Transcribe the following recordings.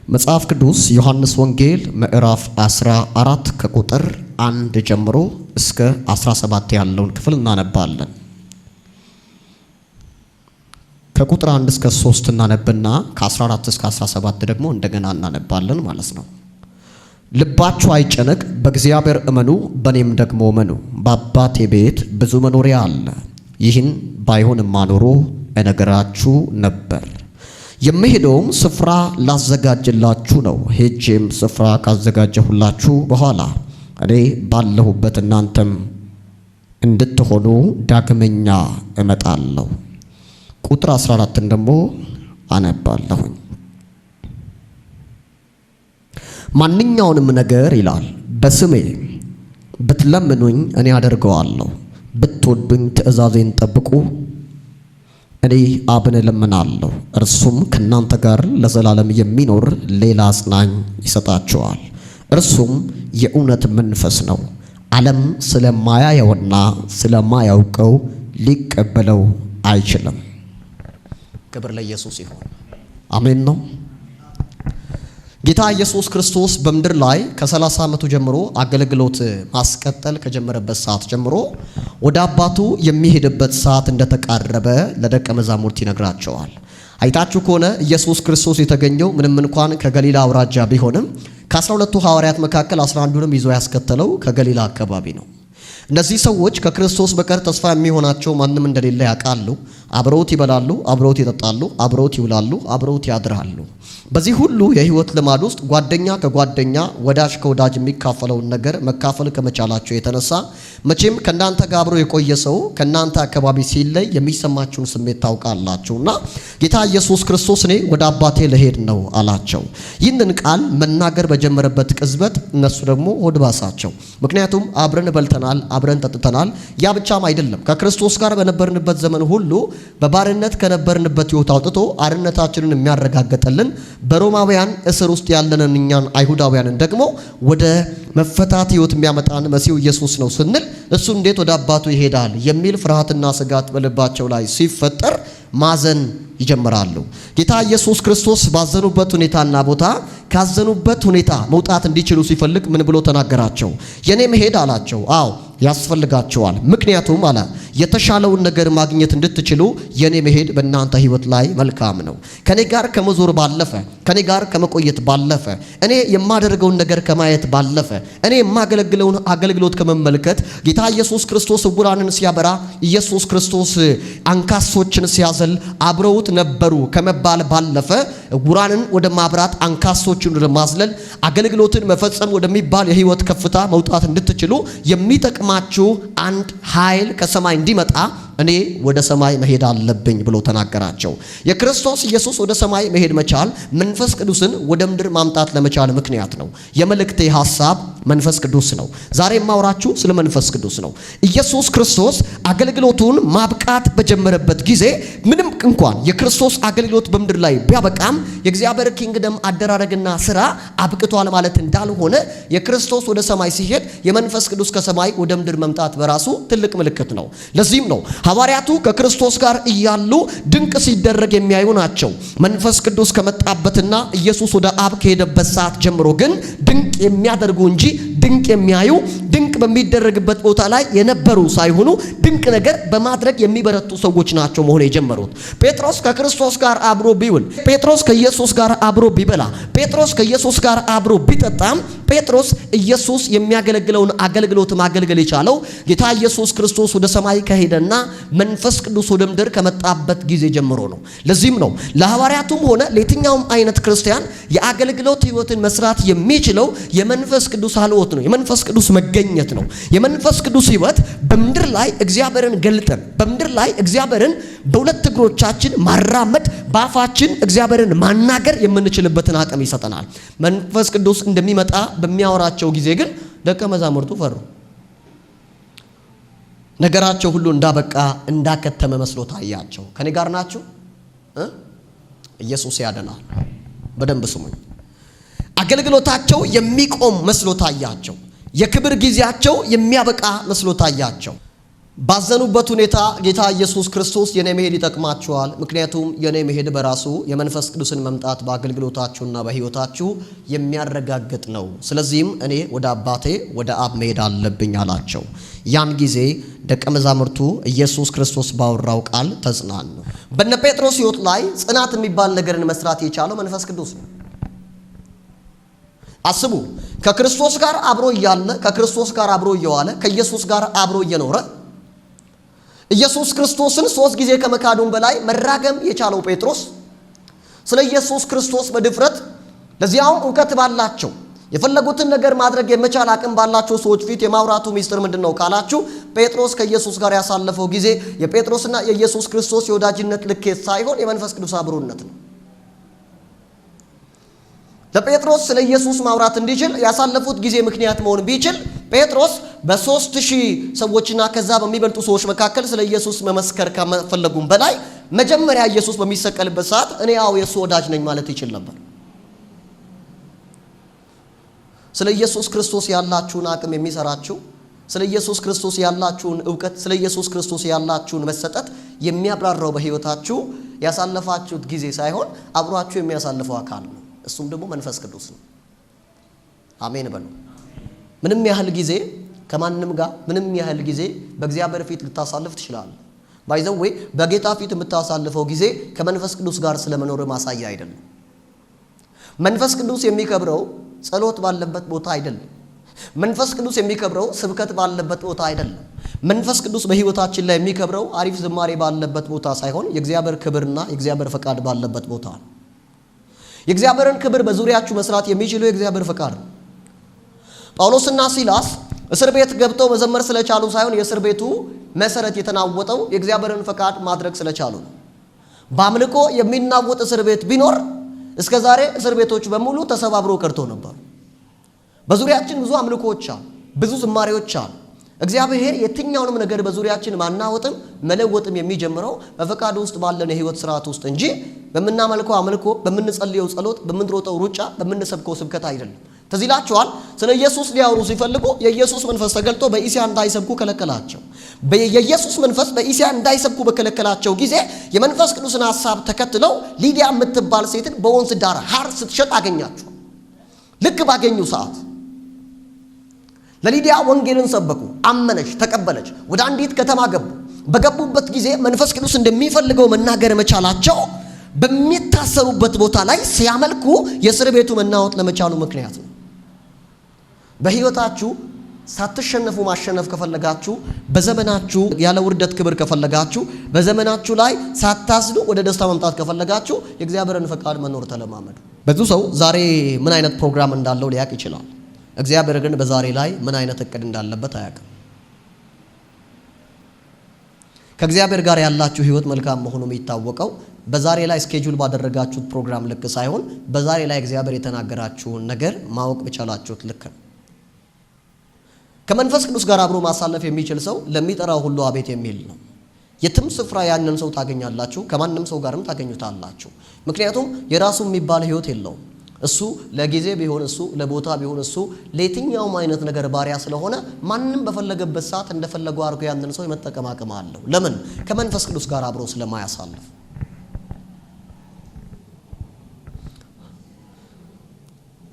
መጽሐፍ ቅዱስ ዮሐንስ ወንጌል ምዕራፍ 14 ከቁጥር 1 ጀምሮ እስከ 17 ያለውን ክፍል እናነባለን። ከቁጥር 1 እስከ 3 እናነብና ከ14 እስከ 17 ደግሞ እንደገና እናነባለን ማለት ነው። ልባችሁ አይጨነቅ፣ በእግዚአብሔር እመኑ፣ በእኔም ደግሞ እመኑ። በአባቴ ቤት ብዙ መኖሪያ አለ። ይህን ባይሆንማ ኖሮ እነግራችሁ ነበር። የምሄደውም ስፍራ ላዘጋጅላችሁ ነው። ሄጄም ስፍራ ካዘጋጀሁላችሁ በኋላ እኔ ባለሁበት እናንተም እንድትሆኑ ዳግመኛ እመጣለሁ። ቁጥር 14ን ደግሞ አነባለሁኝ። ማንኛውንም ነገር ይላል በስሜ ብትለምኑኝ እኔ አደርገዋለሁ። ብትወዱኝ ትእዛዜን ጠብቁ። እኔ አብን እለምናለሁ፣ እርሱም ከእናንተ ጋር ለዘላለም የሚኖር ሌላ አጽናኝ ይሰጣችኋል። እርሱም የእውነት መንፈስ ነው። ዓለም ስለማያየውና ስለማያውቀው ሊቀበለው አይችልም። ክብር ለኢየሱስ ይሁን። አሜን ነው። ጌታ ኢየሱስ ክርስቶስ በምድር ላይ ከ30 ዓመቱ ጀምሮ አገልግሎት ማስቀጠል ከጀመረበት ሰዓት ጀምሮ ወደ አባቱ የሚሄድበት ሰዓት እንደተቃረበ ለደቀ መዛሙርት ይነግራቸዋል። አይታችሁ ከሆነ ኢየሱስ ክርስቶስ የተገኘው ምንም እንኳን ከገሊላ አውራጃ ቢሆንም ከ12ቱ ሐዋርያት መካከል 11ዱንም ይዞ ያስከተለው ከገሊላ አካባቢ ነው። እነዚህ ሰዎች ከክርስቶስ በቀር ተስፋ የሚሆናቸው ማንም እንደሌለ ያውቃሉ። አብረውት ይበላሉ፣ አብረውት ይጠጣሉ፣ አብረውት ይውላሉ፣ አብረውት ያድራሉ። በዚህ ሁሉ የህይወት ልማድ ውስጥ ጓደኛ ከጓደኛ ወዳጅ ከወዳጅ የሚካፈለውን ነገር መካፈል ከመቻላቸው የተነሳ መቼም ከእናንተ ጋር አብሮ የቆየ ሰው ከእናንተ አካባቢ ሲለይ የሚሰማችሁን ስሜት ታውቃላችሁና ጌታ ኢየሱስ ክርስቶስ እኔ ወደ አባቴ ልሄድ ነው አላቸው። ይህንን ቃል መናገር በጀመረበት ቅጽበት እነሱ ደግሞ ሆድ ባሳቸው። ምክንያቱም አብረን በልተናል፣ አብረን ጠጥተናል። ያ ብቻም አይደለም፣ ከክርስቶስ ጋር በነበርንበት ዘመን ሁሉ በባርነት ከነበርንበት ህይወት አውጥቶ አርነታችንን የሚያረጋግጥልን በሮማውያን እስር ውስጥ ያለንን እኛን አይሁዳውያንን ደግሞ ወደ መፈታት ህይወት የሚያመጣን መሲሁ ኢየሱስ ነው ስንል እሱ እንዴት ወደ አባቱ ይሄዳል የሚል ፍርሃትና ስጋት በልባቸው ላይ ሲፈጠር ማዘን ይጀምራሉ። ጌታ ኢየሱስ ክርስቶስ ባዘኑበት ሁኔታና ቦታ ካዘኑበት ሁኔታ መውጣት እንዲችሉ ሲፈልግ ምን ብሎ ተናገራቸው? የኔ መሄድ አላቸው። አዎ ያስፈልጋቸዋል። ምክንያቱም አለ የተሻለውን ነገር ማግኘት እንድትችሉ የኔ መሄድ በእናንተ ህይወት ላይ መልካም ነው። ከኔ ጋር ከመዞር ባለፈ፣ ከኔ ጋር ከመቆየት ባለፈ፣ እኔ የማደርገውን ነገር ከማየት ባለፈ፣ እኔ የማገለግለውን አገልግሎት ከመመልከት ጌታ ኢየሱስ ክርስቶስ ዕውራንን ሲያበራ፣ ኢየሱስ ክርስቶስ አንካሶችን ሲያዘል አብረውት ነበሩ ከመባል ባለፈ ዕውራንን ወደ ማብራት አንካሶችን ወደ ማዝለል አገልግሎትን መፈጸም ወደሚባል የህይወት ከፍታ መውጣት እንድትችሉ የሚጠቅማችሁ አንድ ኃይል ከሰማይ እንዲመጣ እኔ ወደ ሰማይ መሄድ አለብኝ ብሎ ተናገራቸው። የክርስቶስ ኢየሱስ ወደ ሰማይ መሄድ መቻል መንፈስ ቅዱስን ወደ ምድር ማምጣት ለመቻል ምክንያት ነው። የመልእክቴ ሐሳብ መንፈስ ቅዱስ ነው። ዛሬ የማወራችሁ ስለ መንፈስ ቅዱስ ነው። ኢየሱስ ክርስቶስ አገልግሎቱን ማብቃት በጀመረበት ጊዜ ምንም እንኳን የክርስቶስ አገልግሎት በምድር ላይ ቢያበቃም የእግዚአብሔር ኪንግደም አደራረግና ስራ አብቅቷል ማለት እንዳልሆነ የክርስቶስ ወደ ሰማይ ሲሄድ የመንፈስ ቅዱስ ከሰማይ ወደ ምድር መምጣት በራሱ ትልቅ ምልክት ነው። ለዚህም ነው ሐዋርያቱ ከክርስቶስ ጋር እያሉ ድንቅ ሲደረግ የሚያዩ ናቸው። መንፈስ ቅዱስ ከመጣበትና ኢየሱስ ወደ አብ ከሄደበት ሰዓት ጀምሮ ግን ድንቅ የሚያደርጉ እንጂ ድንቅ የሚያዩ ድንቅ በሚደረግበት ቦታ ላይ የነበሩ ሳይሆኑ ድንቅ ነገር በማድረግ የሚበረቱ ሰዎች ናቸው መሆን የጀመሩት። ጴጥሮስ ከክርስቶስ ጋር አብሮ ቢውል፣ ጴጥሮስ ከኢየሱስ ጋር አብሮ ቢበላ፣ ጴጥሮስ ከኢየሱስ ጋር አብሮ ቢጠጣም ጴጥሮስ ኢየሱስ የሚያገለግለውን አገልግሎት ማገልገል የቻለው ጌታ ኢየሱስ ክርስቶስ ወደ ሰማይ ከሄደና መንፈስ ቅዱስ ወደ ምድር ከመጣበት ጊዜ ጀምሮ ነው። ለዚህም ነው ለሐዋርያቱም ሆነ ለየትኛውም አይነት ክርስቲያን የአገልግሎት ህይወትን መስራት የሚችለው የመንፈስ ቅዱስ አልወት ነው፣ የመንፈስ ቅዱስ መገኘት ነው። የመንፈስ ቅዱስ ህይወት በምድር ላይ እግዚአብሔርን ገልጠን በምድር ላይ እግዚአብሔርን በሁለት እግሮቻችን ማራመድ በአፋችን እግዚአብሔርን ማናገር የምንችልበትን አቅም ይሰጠናል። መንፈስ ቅዱስ እንደሚመጣ በሚያወራቸው ጊዜ ግን ደቀ መዛሙርቱ ፈሩ። ነገራቸው ሁሉ እንዳበቃ እንዳከተመ መስሎ ታያቸው። ከኔ ጋር ናችሁ? ኢየሱስ ያድናል። በደንብ ስሙኝ። አገልግሎታቸው የሚቆም መስሎ ታያቸው። የክብር ጊዜያቸው የሚያበቃ መስሎ ታያቸው። ባዘኑበት ሁኔታ ጌታ ኢየሱስ ክርስቶስ የኔ መሄድ ይጠቅማችኋል፣ ምክንያቱም የኔ መሄድ በራሱ የመንፈስ ቅዱስን መምጣት በአገልግሎታችሁና በሕይወታችሁ የሚያረጋግጥ ነው። ስለዚህም እኔ ወደ አባቴ ወደ አብ መሄድ አለብኝ አላቸው። ያን ጊዜ ደቀ መዛሙርቱ ኢየሱስ ክርስቶስ ባወራው ቃል ተጽናኑ። በነ ጴጥሮስ ሕይወት ላይ ጽናት የሚባል ነገርን መስራት የቻለው መንፈስ ቅዱስ ነው። አስቡ፣ ከክርስቶስ ጋር አብሮ እያለ፣ ከክርስቶስ ጋር አብሮ እየዋለ፣ ከኢየሱስ ጋር አብሮ እየኖረ ኢየሱስ ክርስቶስን 3 ጊዜ ከመካዱም በላይ መራገም የቻለው ጴጥሮስ ስለ ኢየሱስ ክርስቶስ በድፍረት ለዚያውም ዕውቀት ባላቸው የፈለጉትን ነገር ማድረግ የመቻል አቅም ባላቸው ሰዎች ፊት የማውራቱ ሚስጥር ምንድነው ካላችሁ፣ ጴጥሮስ ከኢየሱስ ጋር ያሳለፈው ጊዜ የጴጥሮስና የኢየሱስ ክርስቶስ የወዳጅነት ልኬት ሳይሆን የመንፈስ ቅዱስ አብሮነት ነው። ለጴጥሮስ ስለ ኢየሱስ ማውራት እንዲችል ያሳለፉት ጊዜ ምክንያት መሆን ቢችል ጴጥሮስ በ3000 ሰዎችና ከዛ በሚበልጡ ሰዎች መካከል ስለ ኢየሱስ መመስከር ከመፈለጉም በላይ መጀመሪያ ኢየሱስ በሚሰቀልበት ሰዓት እኔ የሱ ወዳጅ ነኝ ማለት ይችል ነበር። ስለ ኢየሱስ ክርስቶስ ያላችሁን አቅም የሚሰራችሁ፣ ስለ ኢየሱስ ክርስቶስ ያላችሁን ዕውቀት፣ ስለ ኢየሱስ ክርስቶስ ያላችሁን መሰጠት የሚያብራራው በሕይወታችሁ ያሳለፋችሁት ጊዜ ሳይሆን አብሯችሁ የሚያሳልፈው አካል ነው። እሱም ደግሞ መንፈስ ቅዱስ ነው። አሜን በሉ። ምንም ያህል ጊዜ ከማንም ጋር ምንም ያህል ጊዜ በእግዚአብሔር ፊት ልታሳልፍ ትችላለህ። ባይዘው ወይ በጌታ ፊት የምታሳልፈው ጊዜ ከመንፈስ ቅዱስ ጋር ስለመኖር ማሳያ አይደለም። መንፈስ ቅዱስ የሚከብረው ጸሎት ባለበት ቦታ አይደለም። መንፈስ ቅዱስ የሚከብረው ስብከት ባለበት ቦታ አይደለም። መንፈስ ቅዱስ በሕይወታችን ላይ የሚከብረው አሪፍ ዝማሬ ባለበት ቦታ ሳይሆን የእግዚአብሔር ክብርና የእግዚአብሔር ፈቃድ ባለበት ቦታ ነው። የእግዚአብሔርን ክብር በዙሪያችሁ መስራት የሚችለው የእግዚአብሔር ፈቃድ ነው። ጳውሎስና ሲላስ እስር ቤት ገብተው መዘመር ስለቻሉ ሳይሆን የእስር ቤቱ መሰረት የተናወጠው የእግዚአብሔርን ፈቃድ ማድረግ ስለቻሉ ነው። በአምልኮ የሚናወጥ እስር ቤት ቢኖር እስከዛሬ እስር ቤቶች በሙሉ ተሰባብረው ቀርቶ ነበር። በዙሪያችን ብዙ አምልኮዎች አሉ፣ ብዙ ዝማሬዎች አሉ። እግዚአብሔር የትኛውንም ነገር በዙሪያችን ማናወጥም መለወጥም የሚጀምረው በፈቃዱ ውስጥ ባለን የህይወት ስርዓት ውስጥ እንጂ በመናመልከው አምልኮ፣ በመንጸልየው ጸሎት፣ በመንሮጠው ሩጫ፣ በመንሰብከው ስብከት አይደለም። ተዚላቸዋል። ስለ ኢየሱስ ሊያወሩ ሲፈልጉ የኢየሱስ መንፈስ ተገልጦ በእስያ እንዳይሰብኩ ከለከላቸው። የኢየሱስ መንፈስ በእስያ እንዳይሰብኩ በከለከላቸው ጊዜ የመንፈስ ቅዱስን ሐሳብ ተከትለው ሊዲያ የምትባል ሴትን በወንዝ ዳር ሐር ስትሸጥ አገኛቸው። ልክ ባገኙ ሰዓት ለሊዲያ ወንጌልን ሰበኩ። አመነች፣ ተቀበለች። ወደ አንዲት ከተማ ገቡ። በገቡበት ጊዜ መንፈስ ቅዱስ እንደሚፈልገው መናገር መቻላቸው በሚታሰሩበት ቦታ ላይ ሲያመልኩ የእስር ቤቱ መናወጥ ለመቻሉ ምክንያት ነው። በሕይወታችሁ ሳትሸነፉ ማሸነፍ ከፈለጋችሁ፣ በዘመናችሁ ያለ ውርደት ክብር ከፈለጋችሁ፣ በዘመናችሁ ላይ ሳታዝኑ ወደ ደስታ መምጣት ከፈለጋችሁ የእግዚአብሔርን ፈቃድ መኖር ተለማመዱ። ብዙ ሰው ዛሬ ምን አይነት ፕሮግራም እንዳለው ሊያውቅ ይችላል። እግዚአብሔር ግን በዛሬ ላይ ምን አይነት እቅድ እንዳለበት አያውቅም። ከእግዚአብሔር ጋር ያላችሁ ህይወት መልካም መሆኑ የሚታወቀው በዛሬ ላይ ስኬጁል ባደረጋችሁት ፕሮግራም ልክ ሳይሆን በዛሬ ላይ እግዚአብሔር የተናገራችሁን ነገር ማወቅ ብቻላችሁት ልክ ነው። ከመንፈስ ቅዱስ ጋር አብሮ ማሳለፍ የሚችል ሰው ለሚጠራው ሁሉ አቤት የሚል ነው። የትም ስፍራ ያንን ሰው ታገኛላችሁ፣ ከማንም ሰው ጋርም ታገኙታላችሁ። ምክንያቱም የራሱ የሚባል ህይወት የለውም። እሱ ለጊዜ ቢሆን እሱ ለቦታ ቢሆን እሱ ለየትኛውም አይነት ነገር ባሪያ ስለሆነ ማንም በፈለገበት ሰዓት እንደፈለገው አድርጎ ያንን ሰው የመጠቀም አቅም አለው። ለምን? ከመንፈስ ቅዱስ ጋር አብሮ ስለማያሳልፍ።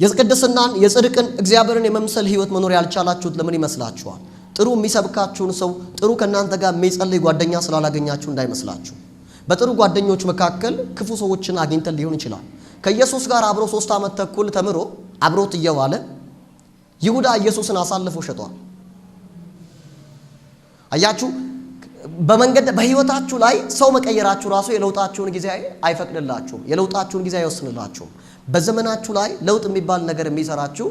የቅድስናን የጽድቅን እግዚአብሔርን የመምሰል ህይወት መኖር ያልቻላችሁት ለምን ይመስላችኋል? ጥሩ የሚሰብካችሁን ሰው ጥሩ ከእናንተ ጋር የሚጸልይ ጓደኛ ስላላገኛችሁ እንዳይመስላችሁ። በጥሩ ጓደኞች መካከል ክፉ ሰዎችን አግኝተን ሊሆን ይችላል። ከኢየሱስ ጋር አብሮ 3 ዓመት ተኩል ተምሮ አብሮት እየዋለ ይሁዳ ኢየሱስን አሳልፎ ሸጧል። አያችሁ፣ በመንገድ በህይወታችሁ ላይ ሰው መቀየራችሁ ራሱ የለውጣችሁን ጊዜ አይፈቅድላችሁም፣ የለውጣችሁን ጊዜ አይወስንላችሁም። በዘመናችሁ ላይ ለውጥ የሚባል ነገር የሚሰራችሁ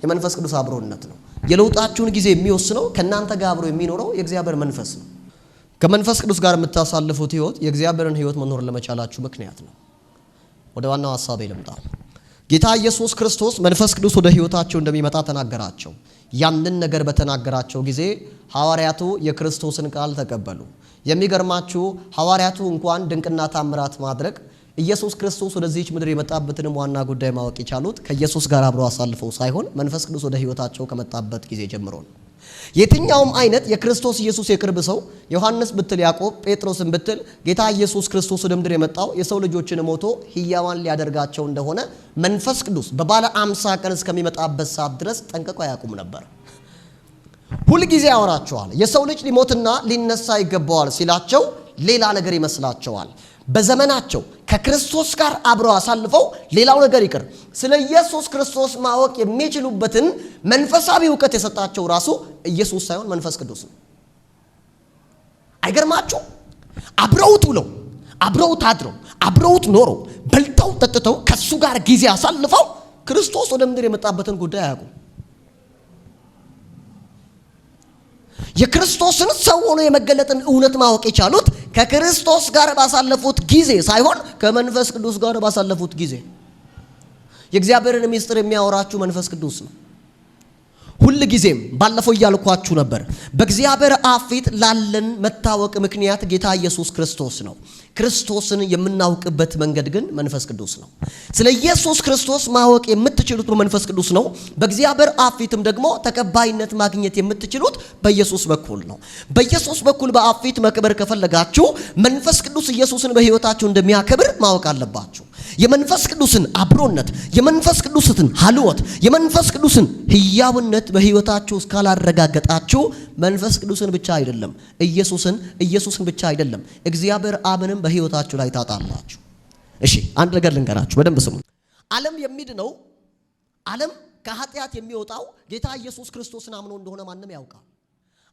የመንፈስ ቅዱስ አብሮነት ነው። የለውጣችሁን ጊዜ የሚወስነው ከእናንተ ጋር አብሮ የሚኖረው የእግዚአብሔር መንፈስ ነው። ከመንፈስ ቅዱስ ጋር የምታሳልፉት ህይወት የእግዚአብሔርን ህይወት መኖር ለመቻላችሁ ምክንያት ነው። ወደ ዋናው ሐሳቤ ልምጣ። ጌታ ኢየሱስ ክርስቶስ መንፈስ ቅዱስ ወደ ህይወታቸው እንደሚመጣ ተናገራቸው። ያንን ነገር በተናገራቸው ጊዜ ሐዋርያቱ የክርስቶስን ቃል ተቀበሉ። የሚገርማችሁ ሐዋርያቱ እንኳን ድንቅና ታምራት ማድረግ ኢየሱስ ክርስቶስ ወደዚህች ምድር የመጣበትንም ዋና ጉዳይ ማወቅ የቻሉት ከኢየሱስ ጋር አብሮ አሳልፈው ሳይሆን መንፈስ ቅዱስ ወደ ህይወታቸው ከመጣበት ጊዜ ጀምሮ ነው። የትኛውም አይነት የክርስቶስ ኢየሱስ የቅርብ ሰው ዮሐንስ ብትል ያዕቆብ ጴጥሮስን ብትል ጌታ ኢየሱስ ክርስቶስ ወደ ምድር የመጣው የሰው ልጆችን ሞቶ ሕያዋን ሊያደርጋቸው እንደሆነ መንፈስ ቅዱስ በባለ 50 ቀን እስከሚመጣበት ሰዓት ድረስ ጠንቅቀው ያቁም ነበር። ሁሉ ጊዜ ያወራቸዋል። የሰው ልጅ ሊሞትና ሊነሳ ይገባዋል ሲላቸው ሌላ ነገር ይመስላቸዋል። በዘመናቸው ከክርስቶስ ጋር አብረው አሳልፈው ሌላው ነገር ይቅር ስለ ኢየሱስ ክርስቶስ ማወቅ የሚችሉበትን መንፈሳዊ ዕውቀት የሰጣቸው ራሱ ኢየሱስ ሳይሆን መንፈስ ቅዱስ ነው። አይገርማችሁ? አብረውት ውለው አብረውት አድረው አብረውት ኖረው በልተው ጠጥተው ከሱ ጋር ጊዜ አሳልፈው ክርስቶስ ወደ ምድር የመጣበትን ጉዳይ አያውቁም። የክርስቶስን ሰው ሆኖ የመገለጥን እውነት ማወቅ የቻሉት ከክርስቶስ ጋር ባሳለፉት ጊዜ ሳይሆን ከመንፈስ ቅዱስ ጋር ባሳለፉት ጊዜ። የእግዚአብሔርን ምስጢር የሚያወራችሁ መንፈስ ቅዱስ ነው። ሁሉ ጊዜም ባለፈው ያልኳችሁ ነበር። በእግዚአብሔር አብ ፊት ላለን መታወቅ ምክንያት ጌታ ኢየሱስ ክርስቶስ ነው። ክርስቶስን የምናውቅበት መንገድ ግን መንፈስ ቅዱስ ነው። ስለ ኢየሱስ ክርስቶስ ማወቅ የምትችሉት በመንፈስ ቅዱስ ነው። በእግዚአብሔር አብ ፊትም ደግሞ ተቀባይነት ማግኘት የምትችሉት በኢየሱስ በኩል ነው። በኢየሱስ በኩል በአብ ፊት መክበር ከፈለጋችሁ መንፈስ ቅዱስ ኢየሱስን በሕይወታችሁ እንደሚያከብር ማወቅ አለባችሁ። የመንፈስ ቅዱስን አብሮነት፣ የመንፈስ ቅዱስን ሀልወት፣ የመንፈስ ቅዱስን ሕያውነት በሕይወታችሁ እስካላረጋገጣችሁ መንፈስ ቅዱስን ብቻ አይደለም ኢየሱስን ብቻ አይደለም እግዚአብሔር አብንም በሕይወታችሁ ላይ ታጣላችሁ። እሺ አንድ ነገር ልንገራችሁ፣ በደንብ ስሙ። ዓለም የሚድነው ዓለም ከኃጢአት የሚወጣው ጌታ ኢየሱስ ክርስቶስን አምኖ እንደሆነ ማንም ያውቃል።